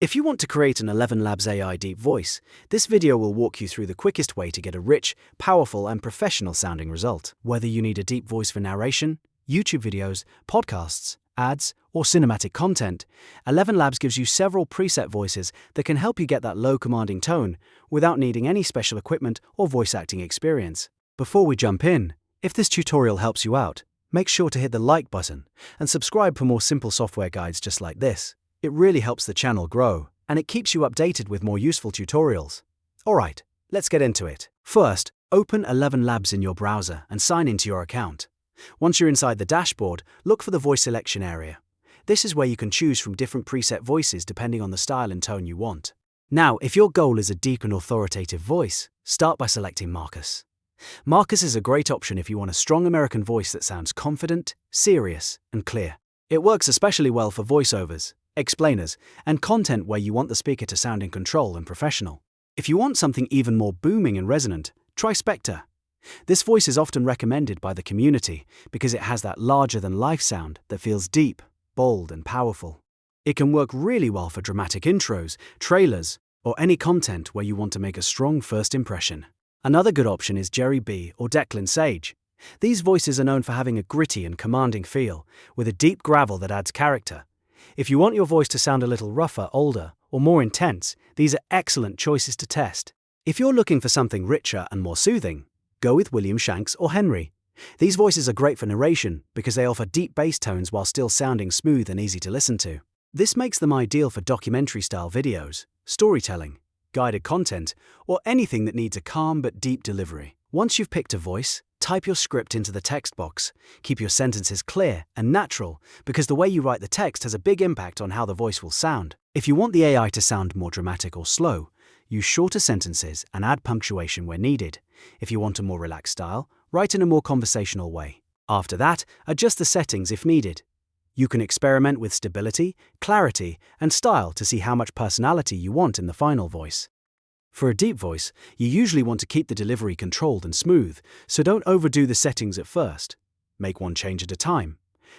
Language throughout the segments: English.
If you want to create an ElevenLabs AI deep voice, this video will walk you through the quickest way to get a rich, powerful, and professional-sounding result. Whether you need a deep voice for narration, YouTube videos, podcasts, ads, or cinematic content, ElevenLabs gives you several preset voices that can help you get that low commanding tone without needing any special equipment or voice acting experience. Before we jump in, if this tutorial helps you out, make sure to hit the like button and subscribe for more simple software guides just like this. It really helps the channel grow, and it keeps you updated with more useful tutorials. Alright, let's get into it. First, open ElevenLabs in your browser and sign into your account. Once you're inside the dashboard, look for the voice selection area. This is where you can choose from different preset voices depending on the style and tone you want. Now, if your goal is a deep and authoritative voice, start by selecting Marcus. Marcus is a great option if you want a strong American voice that sounds confident, serious, and clear. It works especially well for voiceovers, explainers, and content where you want the speaker to sound in control and professional. If you want something even more booming and resonant, try Spector. This voice is often recommended by the community because it has that larger-than-life sound that feels deep, bold, and powerful. It can work really well for dramatic intros, trailers, or any content where you want to make a strong first impression. Another good option is Jerry B or Declan Sage. These voices are known for having a gritty and commanding feel, with a deep gravel that adds character. If you want your voice to sound a little rougher, older, or more intense, these are excellent choices to test. If you're looking for something richer and more soothing, go with Shanks or Henry. These voices are great for narration because they offer deep bass tones while still sounding smooth and easy to listen to. This makes them ideal for documentary-style videos, storytelling, guided content, or anything that needs a calm but deep delivery. Once you've picked a voice, type your script into the text box. Keep your sentences clear and natural because the way you write the text has a big impact on how the voice will sound. If you want the AI to sound more dramatic or slow, use shorter sentences and add punctuation where needed. If you want a more relaxed style, write in a more conversational way. After that, adjust the settings if needed. You can experiment with stability, clarity, and style to see how much personality you want in the final voice. For a deep voice, you usually want to keep the delivery controlled and smooth, so don't overdo the settings at first. Make one change at a time.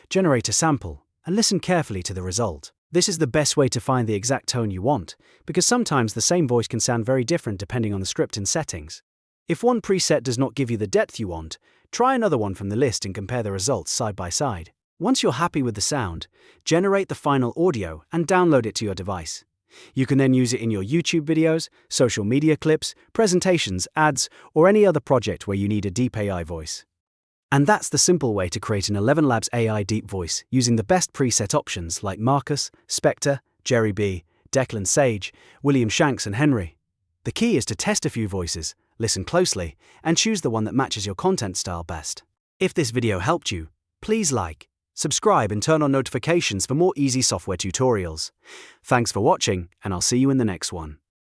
Generate a sample, and listen carefully to the result. This is the best way to find the exact tone you want, because sometimes the same voice can sound very different depending on the script and settings. If one preset does not give you the depth you want, try another one from the list and compare the results side by side. Once you're happy with the sound, generate the final audio and download it to your device. You can then use it in your YouTube videos, social media clips, presentations, ads, or any other project where you need a deep AI voice. And that's the simple way to create an ElevenLabs AI deep voice using the best preset options like Marcus, Spector, Jerry B, Declan Sage, Shanks, and Henry. The key is to test a few voices, listen closely, and choose the one that matches your content style best. If this video helped you, please like, subscribe, and turn on notifications for more easy software tutorials. Thanks for watching, and I'll see you in the next one.